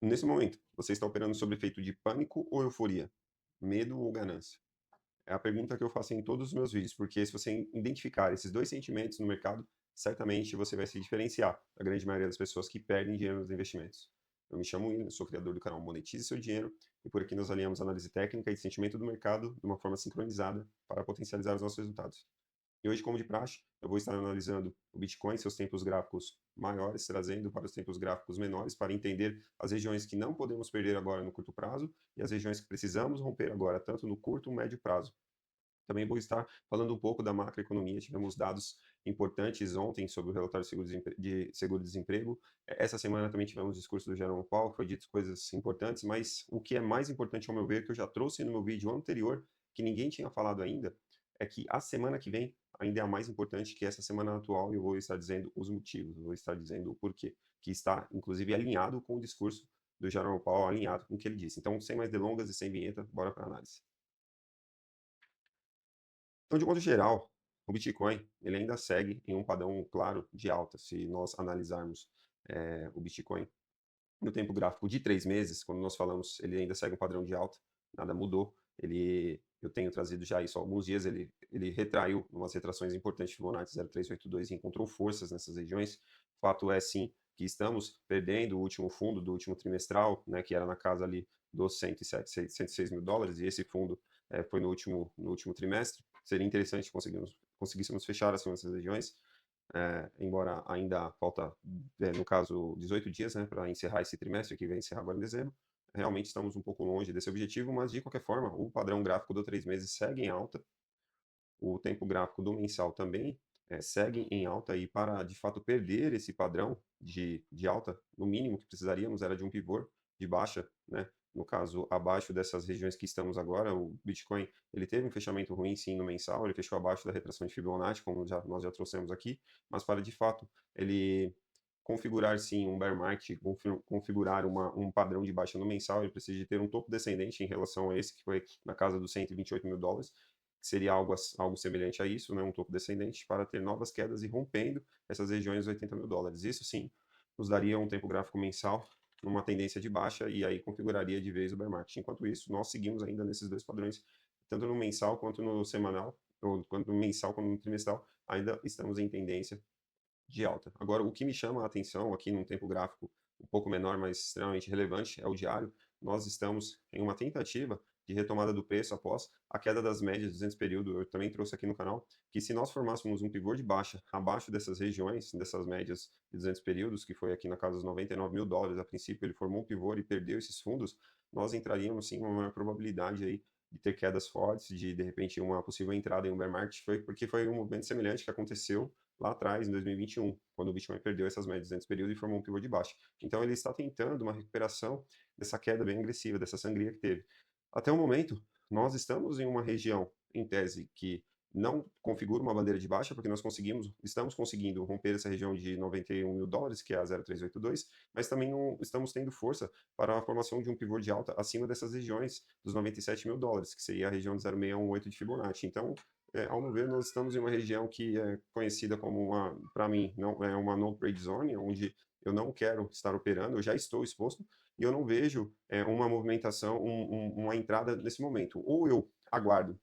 Nesse momento, você está operando sob efeito de pânico ou euforia? Medo ou ganância? É a pergunta que eu faço em todos os meus vídeos, porque se você identificar esses 2 sentimentos no mercado, certamente você vai se diferenciar da grande maioria das pessoas que perdem dinheiro nos investimentos. Eu me chamo William, sou criador do canal Monetize Seu Dinheiro, e por aqui nós alinhamos análise técnica e sentimento do mercado de uma forma sincronizada para potencializar os nossos resultados. E hoje, como de praxe, eu vou estar analisando o Bitcoin, seus tempos gráficos maiores, trazendo para os tempos gráficos menores, para entender as regiões que não podemos perder agora no curto prazo e as regiões que precisamos romper agora, tanto no curto e médio prazo. Também vou estar falando um pouco da macroeconomia. Tivemos dados importantes ontem sobre o relatório de seguro-desemprego. Essa semana também tivemos o discurso do Jerome Powell, que foi dito coisas importantes, mas o que é mais importante, ao meu ver, que eu já trouxe no meu vídeo anterior, que ninguém tinha falado ainda, é que a semana que vem ainda é a mais importante que essa semana atual, e eu vou estar dizendo os motivos, eu vou estar dizendo o porquê, que está, inclusive, alinhado com o discurso do Jerome Powell, alinhado com o que ele disse. Então, sem mais delongas e sem vinheta, bora para a análise. Então, de modo geral, o Bitcoin, ele ainda segue em um padrão claro de alta. Se nós analisarmos, o Bitcoin no tempo gráfico de 3 meses, quando nós falamos, ele ainda segue um padrão de alta, nada mudou. Eu tenho trazido já isso há alguns dias, ele retraiu umas retrações importantes, Fibonacci 0,382, e encontrou forças nessas regiões. Fato é, sim, que estamos perdendo o último fundo do último trimestral, né, que era na casa ali dos 107, 106 mil dólares, e esse fundo foi no último trimestre. Seria interessante conseguíssemos fechar acima dessas regiões, embora ainda falta, no caso, 18 dias, né, para encerrar esse trimestre, que vai encerrar agora em dezembro. Realmente estamos um pouco longe desse objetivo, mas de qualquer forma, o padrão gráfico do 3 meses segue em alta, o tempo gráfico do mensal também segue em alta, e para de fato perder esse padrão de alta, no mínimo que precisaríamos era de um pivô de baixa, né? No caso, abaixo dessas regiões que estamos agora, o Bitcoin ele teve um fechamento ruim sim no mensal, ele fechou abaixo da retração de Fibonacci, como nós já trouxemos aqui, mas para de fato ele configurar sim um bear market, configurar um padrão de baixa no mensal, ele precisa de ter um topo descendente em relação a esse, que foi na casa dos 128 mil dólares, que seria algo semelhante a isso, né, um topo descendente, para ter novas quedas e rompendo essas regiões dos 80 mil dólares. Isso sim nos daria um tempo gráfico mensal numa tendência de baixa, e aí configuraria de vez o bear market. Enquanto isso, nós seguimos ainda nesses dois padrões, tanto no mensal quanto no semanal, ou quanto no mensal quanto no trimestral, ainda estamos em tendência de alta. Agora, o que me chama a atenção aqui num tempo gráfico um pouco menor, mas extremamente relevante, é o diário. Nós estamos em uma tentativa de retomada do preço após a queda das médias de 200 período. Eu também trouxe aqui no canal que se nós formássemos um pivô de baixa abaixo dessas regiões, dessas médias de 200 períodos, que foi aqui na casa dos 99 mil dólares a princípio, ele formou um pivô e perdeu esses fundos, nós entraríamos sim com uma maior probabilidade aí de ter quedas fortes, de repente uma possível entrada em um bear market, porque foi um movimento semelhante que aconteceu lá atrás, em 2021, quando o Bitcoin perdeu essas médias nesse período e formou um pivô de baixa. Então ele está tentando uma recuperação dessa queda bem agressiva, dessa sangria que teve. Até o momento, nós estamos em uma região, em tese, que não configura uma bandeira de baixa, porque estamos conseguindo romper essa região de 91 mil dólares, que é a 0,382, mas também não estamos tendo força para a formação de um pivô de alta acima dessas regiões dos 97 mil dólares, que seria a região de 0,618 de Fibonacci. Então, ao meu ver, nós estamos em uma região que é conhecida como para mim, não é uma no trade zone, onde eu não quero estar operando, eu já estou exposto e eu não vejo uma movimentação, uma entrada nesse momento. Ou eu aguardo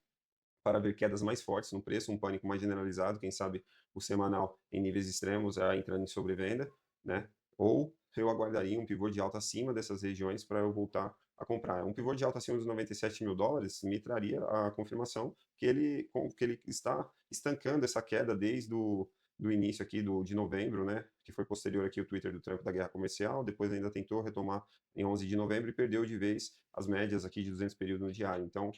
para ver quedas mais fortes no preço, um pânico mais generalizado, quem sabe o semanal em níveis extremos, entrando em sobrevenda, né? Ou eu aguardaria um pivô de alta acima dessas regiões para eu voltar a comprar. Um pivô de alta acima dos 97 mil dólares me traria a confirmação que ele está estancando essa queda desde do início aqui de novembro, né, que foi posterior aqui o Twitter do Trump da guerra comercial, depois ainda tentou retomar em 11 de novembro e perdeu de vez as médias aqui de 200 períodos no diário. Então,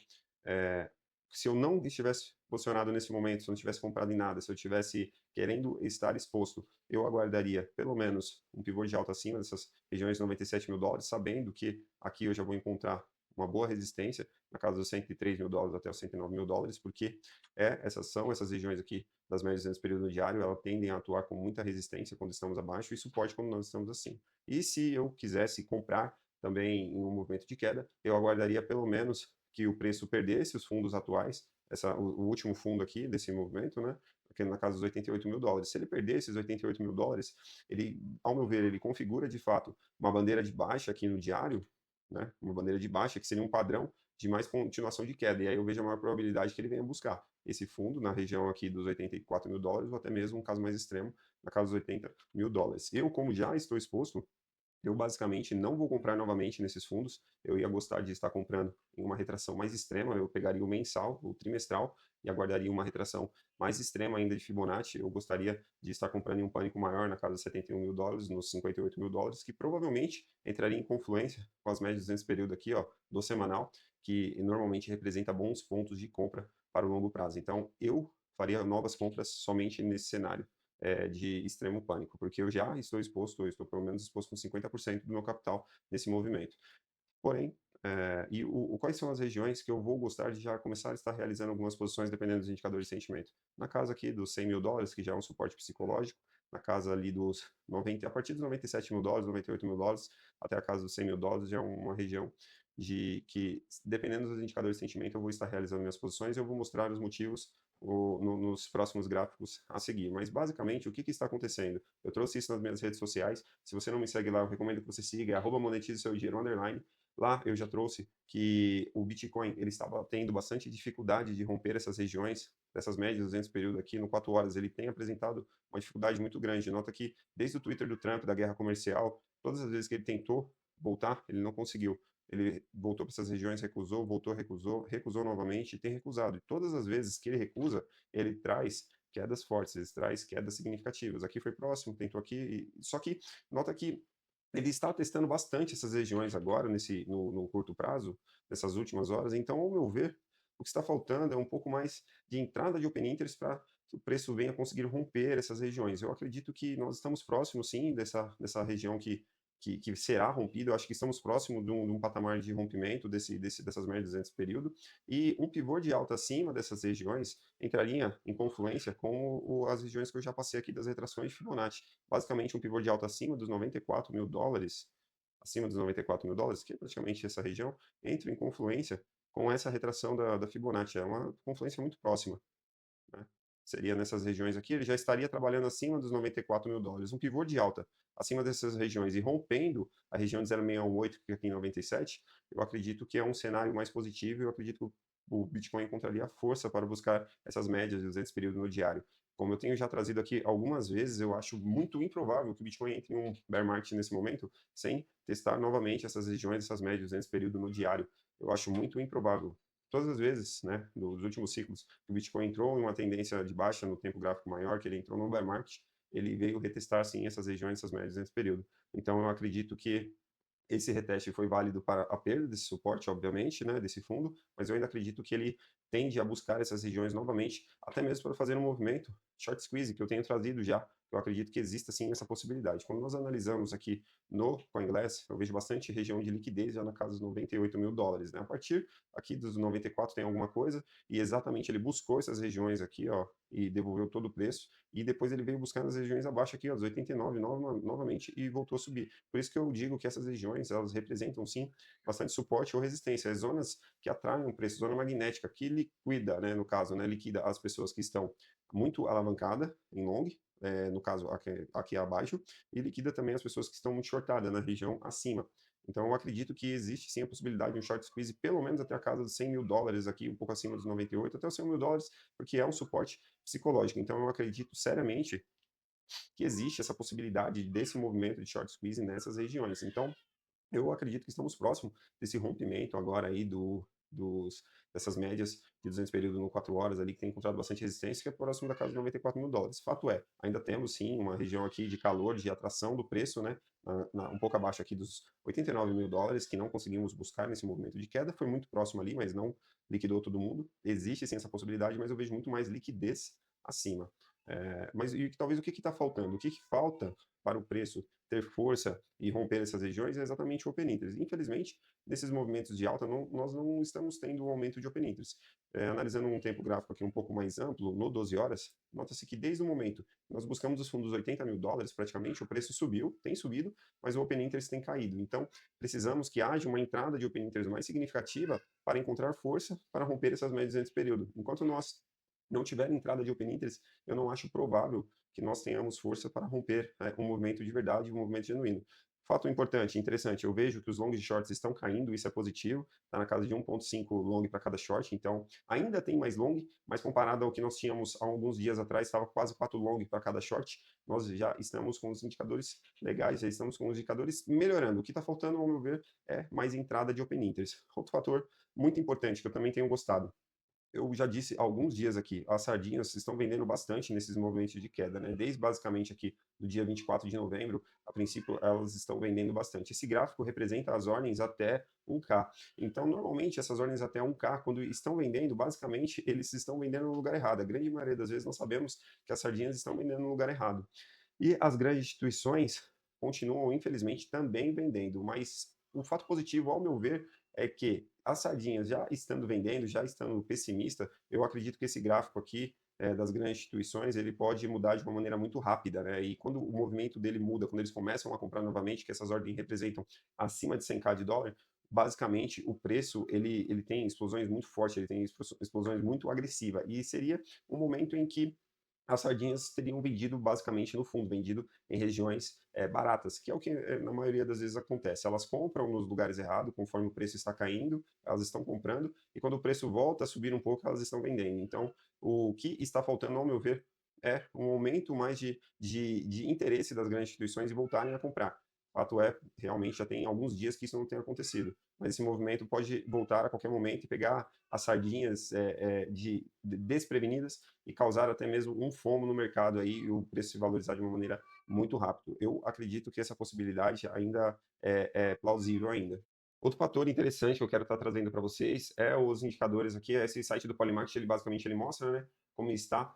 é, se eu não estivesse posicionado nesse momento, se eu não tivesse comprado em nada, se eu tivesse querendo estar exposto, eu aguardaria pelo menos um pivô de alta acima dessas regiões de 97 mil dólares, sabendo que aqui eu já vou encontrar uma boa resistência, na casa dos 103 mil dólares até os 109 mil dólares, porque essas regiões aqui das médias de 200 período diário, elas tendem a atuar com muita resistência quando estamos abaixo e suporte quando nós estamos acima. E se eu quisesse comprar também em um movimento de queda, eu aguardaria pelo menos que o preço perdesse os fundos atuais, o último fundo aqui desse movimento, né, aqui na casa dos US$ 88.000. Se ele perder esses US$ 88.000, ele, ao meu ver, ele configura de fato uma bandeira de baixa aqui no diário, né? Uma bandeira de baixa que seria um padrão de mais continuação de queda. E aí eu vejo a maior probabilidade que ele venha buscar esse fundo na região aqui dos US$ 84.000, ou até mesmo um caso mais extremo, na casa dos US$ 80.000. Eu, como já estou exposto, eu basicamente não vou comprar novamente nesses fundos. Eu ia gostar de estar comprando em uma retração mais extrema. Eu pegaria o mensal, o trimestral, e aguardaria uma retração mais extrema ainda de Fibonacci. Eu gostaria de estar comprando em um pânico maior na casa de US$ 71.000, nos US$ 58.000, que provavelmente entraria em confluência com as médias desse período aqui, ó, do semanal, que normalmente representa bons pontos de compra para o longo prazo. Então, eu faria novas compras somente nesse cenário de extremo pânico, porque eu já estou exposto, eu estou pelo menos exposto com 50% do meu capital nesse movimento. Porém, quais são as regiões que eu vou gostar de já começar a estar realizando algumas posições dependendo dos indicadores de sentimento? Na casa aqui dos US$ 100.000, que já é um suporte psicológico, na casa ali dos 90, a partir dos US$ 97.000, US$ 98.000, até a casa dos US$ 100.000 já é uma região de que, dependendo dos indicadores de sentimento, eu vou estar realizando minhas posições e eu vou mostrar os motivos nos próximos gráficos a seguir. Mas, basicamente, o que está acontecendo? Eu trouxe isso nas minhas redes sociais. Se você não me segue lá, eu recomendo que você siga, @monetize seu dinheiro _. Lá eu já trouxe que o Bitcoin ele estava tendo bastante dificuldade de romper essas regiões, dessas médias nesse período aqui, no 4 horas, ele tem apresentado uma dificuldade muito grande. Nota que desde o Twitter do Trump, da guerra comercial, todas as vezes que ele tentou voltar, ele não conseguiu. Ele voltou para essas regiões, recusou, voltou, recusou, recusou novamente e tem recusado. E todas as vezes que ele recusa, ele traz quedas fortes, ele traz quedas significativas. Aqui foi próximo, tentou aqui, só que nota que ele está testando bastante essas regiões agora, no curto prazo, nessas últimas horas. Então, ao meu ver, o que está faltando é um pouco mais de entrada de open interest para que o preço venha conseguir romper essas regiões. Eu acredito que nós estamos próximos, sim, dessa região que será rompida. Eu acho que estamos próximos de um patamar de rompimento dessas médias nesse período. E um pivô de alta acima dessas regiões entraria em confluência com as regiões que eu já passei aqui das retrações de Fibonacci. Basicamente, um pivô de alta acima dos US$ 94.000, acima dos US$ 94.000, que é praticamente essa região, entra em confluência com essa retração da Fibonacci. É uma confluência muito próxima, né? Seria nessas regiões aqui, ele já estaria trabalhando acima dos US$ 94.000. Um pivô de alta acima dessas regiões e rompendo a região de 0,618, que fica aqui em 97, eu acredito que é um cenário mais positivo. Eu acredito que o Bitcoin encontraria força para buscar essas médias desse período no diário. Como eu tenho já trazido aqui algumas vezes, eu acho muito improvável que o Bitcoin entre em um bear market nesse momento sem testar novamente essas regiões, essas médias nesse período no diário. Eu acho muito improvável. Todas as vezes, né, dos últimos ciclos, que o Bitcoin entrou em uma tendência de baixa no tempo gráfico maior, que ele entrou no bear market, ele veio retestar, sim, essas regiões, essas médias nesse período. Então, eu acredito que esse reteste foi válido para a perda desse suporte, obviamente, né, desse fundo, mas eu ainda acredito que ele tende a buscar essas regiões novamente, até mesmo para fazer um movimento short squeeze, que eu tenho trazido já. Eu acredito que exista sim essa possibilidade. Quando nós analisamos aqui no CoinGlass, eu vejo bastante região de liquidez já na casa dos US$ 98.000, né? A partir aqui dos 94 tem alguma coisa, e exatamente ele buscou essas regiões aqui, ó, e devolveu todo o preço, e depois ele veio buscar nas regiões abaixo aqui, ó, dos 89 novamente, e voltou a subir. Por isso que eu digo que essas regiões, elas representam sim bastante suporte ou resistência. As zonas que atraem o preço, zona magnética, que liquida, né, no caso, né, liquida as pessoas que estão muito alavancadas em long, no caso aqui abaixo, e liquida também as pessoas que estão muito shortadas na região acima. Então, eu acredito que existe sim a possibilidade de um short squeeze, pelo menos até a casa dos US$ 100.000 aqui, um pouco acima dos 98, até os US$ 100.000, porque é um suporte psicológico. Então, eu acredito seriamente que existe essa possibilidade desse movimento de short squeeze nessas regiões. Então, eu acredito que estamos próximo desse rompimento agora aí dessas médias de 200 período no 4 horas ali, que tem encontrado bastante resistência, que é próximo da casa de US$ 94.000. Fato é, ainda temos sim uma região aqui de calor, de atração do preço, né, um pouco abaixo aqui dos US$ 89.000, que não conseguimos buscar nesse movimento de queda. Foi muito próximo ali, mas não liquidou todo mundo. Existe sim essa possibilidade, mas eu vejo muito mais liquidez acima. Mas e talvez o que está faltando? O que falta para o preço ter força e romper essas regiões é exatamente o open interest. Infelizmente, nesses movimentos de alta, nós não estamos tendo um aumento de open interest. Analisando um tempo gráfico aqui um pouco mais amplo, no 12 horas, nota-se que desde o momento que nós buscamos os fundos US$ 80.000, praticamente, o preço subiu, tem subido, mas o open interest tem caído. Então, precisamos que haja uma entrada de open interest mais significativa para encontrar força para romper essas médias nesse período. Enquanto nós não tiver entrada de open interest, eu não acho provável que nós tenhamos força para romper, um movimento de verdade, um movimento genuíno. Fato importante, interessante, eu vejo que os longs e shorts estão caindo, isso é positivo, está na casa de 1,5 long para cada short, então ainda tem mais long, mas comparado ao que nós tínhamos há alguns dias atrás, estava quase 4 long para cada short, nós já estamos com os indicadores legais, já estamos com os indicadores melhorando. O que está faltando, ao meu ver, é mais entrada de open interest. Outro fator muito importante, que eu também tenho gostado, eu já disse há alguns dias aqui, as sardinhas estão vendendo bastante nesses movimentos de queda, né? Desde basicamente aqui do dia 24 de novembro, a princípio elas estão vendendo bastante. Esse gráfico representa as ordens até 1K. Então, normalmente, essas ordens até 1K, quando estão vendendo, basicamente, eles estão vendendo no lugar errado. A grande maioria das vezes nós sabemos que as sardinhas estão vendendo no lugar errado. E as grandes instituições continuam, infelizmente, também vendendo, mas o fato positivo, ao meu ver, é que as sardinhas já estando vendendo, já estando pessimista, eu acredito que esse gráfico aqui das grandes instituições, ele pode mudar de uma maneira muito rápida, né? E quando o movimento dele muda, quando eles começam a comprar novamente, que essas ordens representam acima de 100k de dólar, basicamente o preço ele tem explosões muito fortes, ele tem explosões muito agressivas, e seria um momento em que as sardinhas teriam vendido basicamente no fundo, vendido em regiões baratas, que é o que na maioria das vezes acontece. Elas compram nos lugares errados, conforme o preço está caindo, elas estão comprando, e quando o preço volta a subir um pouco, elas estão vendendo. Então, o que está faltando, ao meu ver, é um aumento mais de interesse das grandes instituições e voltarem a comprar. Fato é, realmente já tem alguns dias que isso não tem acontecido, mas esse movimento pode voltar a qualquer momento e pegar as sardinhas desprevenidas e causar até mesmo um FOMO no mercado aí e o preço se valorizar de uma maneira muito rápida. Eu acredito que essa possibilidade ainda é plausível ainda. Outro fator interessante que eu quero estar trazendo para vocês é os indicadores aqui, esse site do Polymarket, ele basicamente ele mostra, né, como está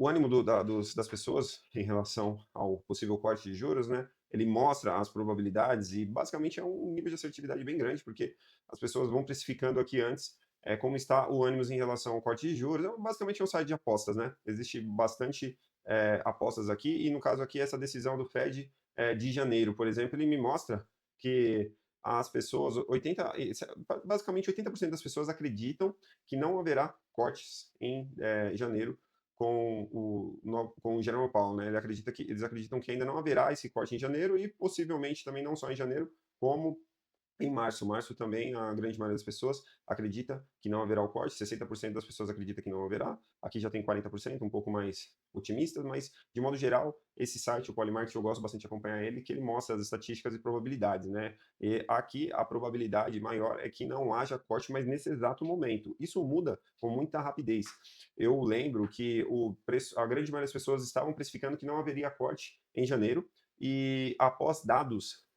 o ânimo das pessoas em relação ao possível corte de juros, né? Ele mostra as probabilidades e basicamente é um nível de assertividade bem grande, porque as pessoas vão precificando aqui antes como está o ânimo em relação ao corte de juros. Basicamente é um site de apostas, né? Existe bastante apostas aqui, e no caso aqui, essa decisão do Fed de janeiro, por exemplo, ele me mostra que as pessoas, basicamente 80% das pessoas acreditam que não haverá cortes em janeiro com o Jerome Powell, né? Eles acreditam que ainda não haverá esse corte em janeiro e possivelmente também não só em janeiro, como em março. Março também, a grande maioria das pessoas acredita que não haverá o corte, 60% das pessoas acredita que não haverá. Aqui já tem 40%, um pouco mais otimistas, mas de modo geral, esse site, o Polymarket, eu gosto bastante de acompanhar ele, que ele mostra as estatísticas e probabilidades, né? E aqui a probabilidade maior é que não haja corte, mas nesse exato momento. Isso muda com muita rapidez. Eu lembro que o preço, a grande maioria das pessoas estavam precificando que não haveria corte em janeiro, e após dados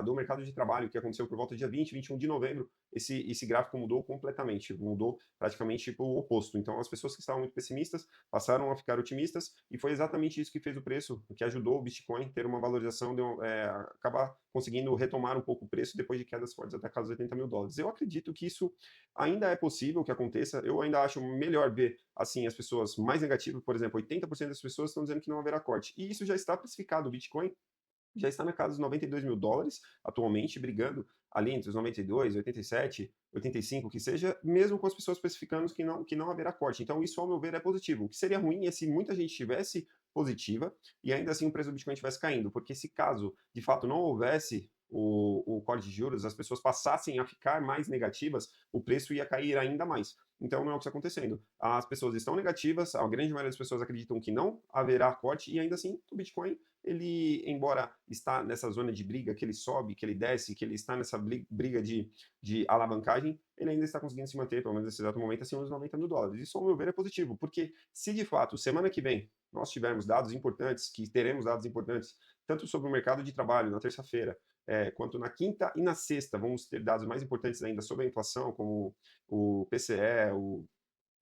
do mercado de trabalho, que aconteceu por volta do dia 20, 21 de novembro, esse gráfico mudou completamente, mudou praticamente para o oposto. Então, as pessoas que estavam muito pessimistas passaram a ficar otimistas, e foi exatamente isso que fez o preço, que ajudou o Bitcoin a ter uma valorização, acabar conseguindo retomar um pouco o preço depois de quedas fortes até casa dos 80 mil dólares. Eu acredito que isso ainda é possível que aconteça, eu ainda acho melhor ver assim as pessoas mais negativas, por exemplo, 80% das pessoas estão dizendo que não haverá corte, e isso já está precificado, o Bitcoin já está na casa dos 92 mil dólares, atualmente, brigando ali entre os 92, 87, 85, que seja, mesmo com as pessoas especificando que não haverá corte. Então, isso, ao meu ver, é positivo. O que seria ruim é se muita gente tivesse positiva e ainda assim o preço do Bitcoin estivesse caindo, porque se caso, de fato, não houvesse o corte de juros, as pessoas passassem a ficar mais negativas, o preço ia cair ainda mais. Então, não é o que está acontecendo. As pessoas estão negativas, a grande maioria das pessoas acreditam que não haverá corte, e ainda assim, o Bitcoin, ele, embora está nessa zona de briga, que ele sobe, que ele desce, que ele está nessa briga de alavancagem, ele ainda está conseguindo se manter, pelo menos nesse exato momento, acima dos 90 mil dólares. Isso, ao meu ver, é positivo, porque se de fato, semana que vem, nós tivermos dados importantes, que teremos dados importantes, tanto sobre o mercado de trabalho na terça-feira, quanto na quinta e na sexta, vamos ter dados mais importantes ainda sobre a inflação, como o PCE, o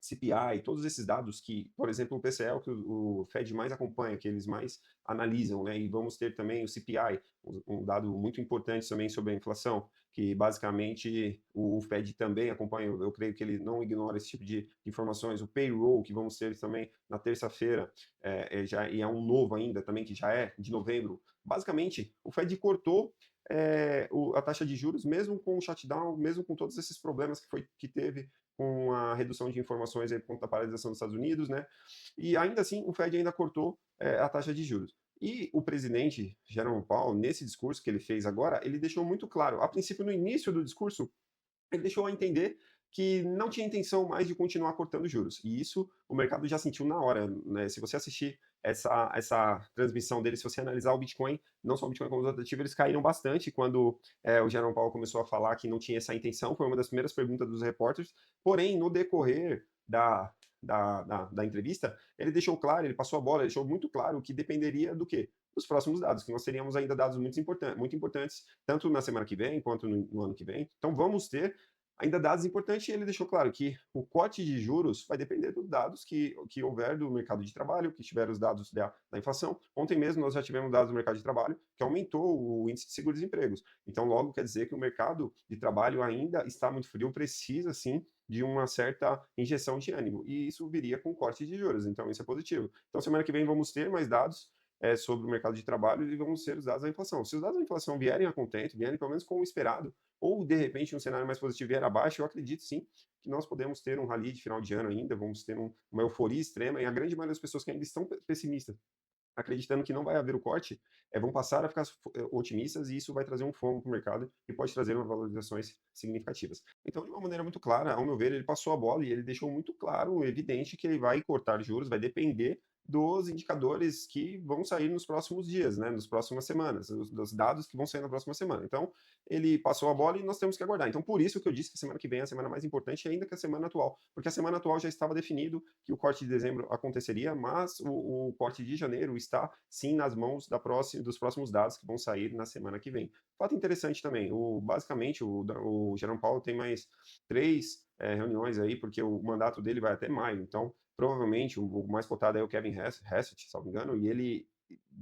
CPI, todos esses dados que, por exemplo, o PCE é o que o Fed mais acompanha, que eles mais analisam, né? E vamos ter também o CPI, um dado muito importante também sobre a inflação, que basicamente o Fed também acompanha. Eu creio que ele não ignora esse tipo de informações. O payroll, que vamos ter também na terça-feira, e é um novo ainda também, que já é de novembro. Basicamente, o Fed cortou a taxa de juros, mesmo com o shutdown, mesmo com todos esses problemas que teve com a redução de informações aí por conta da paralisação dos Estados Unidos, né? E ainda assim, o Fed ainda cortou a taxa de juros. E o presidente Jerome Powell, nesse discurso que ele fez agora, ele deixou muito claro, a princípio, no início do discurso, ele deixou a entender que não tinha intenção mais de continuar cortando juros. E isso o mercado já sentiu na hora, né? Se você assistir essa transmissão dele, se você analisar o Bitcoin, não só o Bitcoin como os outros ativos, eles caíram bastante quando o Jerome Powell começou a falar que não tinha essa intenção, foi uma das primeiras perguntas dos repórteres. Porém, no decorrer da entrevista, ele deixou claro, ele passou a bola, ele deixou muito claro que dependeria do quê? Dos próximos dados, que nós teríamos ainda dados muito importantes, tanto na semana que vem quanto no ano que vem. Então vamos ter ainda dados importantes, e ele deixou claro que o corte de juros vai depender dos dados que houver do mercado de trabalho, que tiver os dados da inflação. Ontem mesmo nós já tivemos dados do mercado de trabalho que aumentou o índice de seguro-desempregos. Então, logo quer dizer que o mercado de trabalho ainda está muito frio, precisa sim de uma certa injeção de ânimo. E isso viria com corte de juros, então isso é positivo. Então, semana que vem vamos ter mais dados sobre o mercado de trabalho e vamos ter os dados da inflação. Se os dados da inflação vierem a contento, vierem pelo menos como esperado, ou de repente um cenário mais positivo vier abaixo, eu acredito sim que nós podemos ter um rally de final de ano ainda, vamos ter uma euforia extrema, e a grande maioria das pessoas que ainda estão pessimistas, acreditando que não vai haver o corte, vão passar a ficar otimistas, e isso vai trazer um fomo para o mercado e pode trazer umas valorizações significativas. Então, de uma maneira muito clara, ao meu ver, ele passou a bola e ele deixou muito claro, evidente, que ele vai cortar juros, vai depender dos indicadores que vão sair nos próximos dias, né, nas próximas semanas, dos dados que vão sair na próxima semana. Então, ele passou a bola e nós temos que aguardar. Então, por isso que eu disse que a semana que vem é a semana mais importante ainda que a semana atual, porque a semana atual já estava definido que o corte de dezembro aconteceria, mas o corte de janeiro está sim nas mãos dos próximos dados que vão sair na semana que vem. Fato interessante também, basicamente o Jerome Powell tem mais 3 reuniões aí, porque o mandato dele vai até maio, então provavelmente o mais cotado é o Kevin Hassett, se não me engano, e ele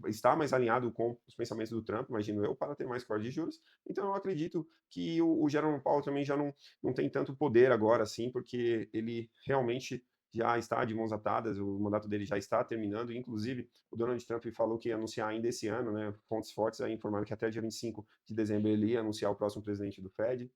está mais alinhado com os pensamentos do Trump, imagino eu, para ter mais corte de juros. Então eu acredito que o Jerome Powell também já não tem tanto poder agora, assim, porque ele realmente já está de mãos atadas, o mandato dele já está terminando, inclusive o Donald Trump falou que ia anunciar ainda esse ano, né, fontes fortes aí informaram que até dia 25 de dezembro ele ia anunciar o próximo presidente do Fed.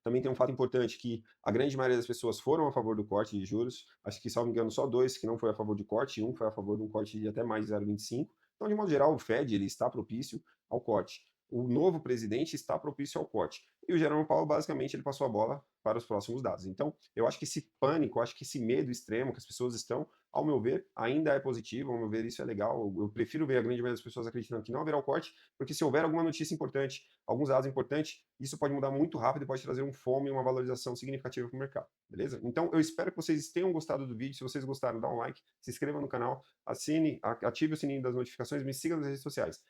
Também tem um fato importante que a grande maioria das pessoas foram a favor do corte de juros, acho que, salvo engano, só 2 que não foi a favor de corte, e um foi a favor de um corte de até mais de 0,25. Então, de modo geral, o Fed ele está propício ao corte. O novo presidente está propício ao corte. E o Jerome Powell, basicamente, ele passou a bola para os próximos dados. Então, eu acho que esse pânico, eu acho que esse medo extremo que as pessoas estão, ao meu ver, ainda é positivo, ao meu ver, isso é legal. Eu prefiro ver a grande maioria das pessoas acreditando que não haverá o corte, porque se houver alguma notícia importante, alguns dados importantes, isso pode mudar muito rápido e pode trazer um fome e uma valorização significativa para o mercado, beleza? Então, eu espero que vocês tenham gostado do vídeo. Se vocês gostaram, dá um like, se inscreva no canal, ative o sininho das notificações, me siga nas redes sociais,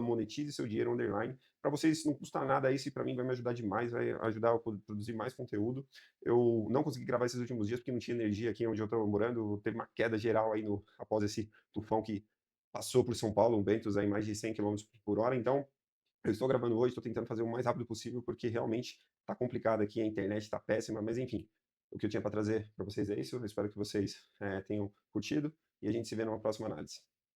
@monetize seu dinheiro _ para vocês não custa nada isso, e para mim vai me ajudar demais, vai ajudar a produzir mais conteúdo. Eu não consegui gravar esses últimos dias porque não tinha energia aqui onde eu estou morando, teve uma queda geral aí após esse tufão que passou por São Paulo, um ventos aí mais de 100 km por hora, então eu estou gravando hoje, estou tentando fazer o mais rápido possível, porque realmente está complicado aqui, a internet está péssima, mas enfim, o que eu tinha para trazer para vocês é isso. Eu espero que vocês tenham curtido e a gente se vê numa próxima análise.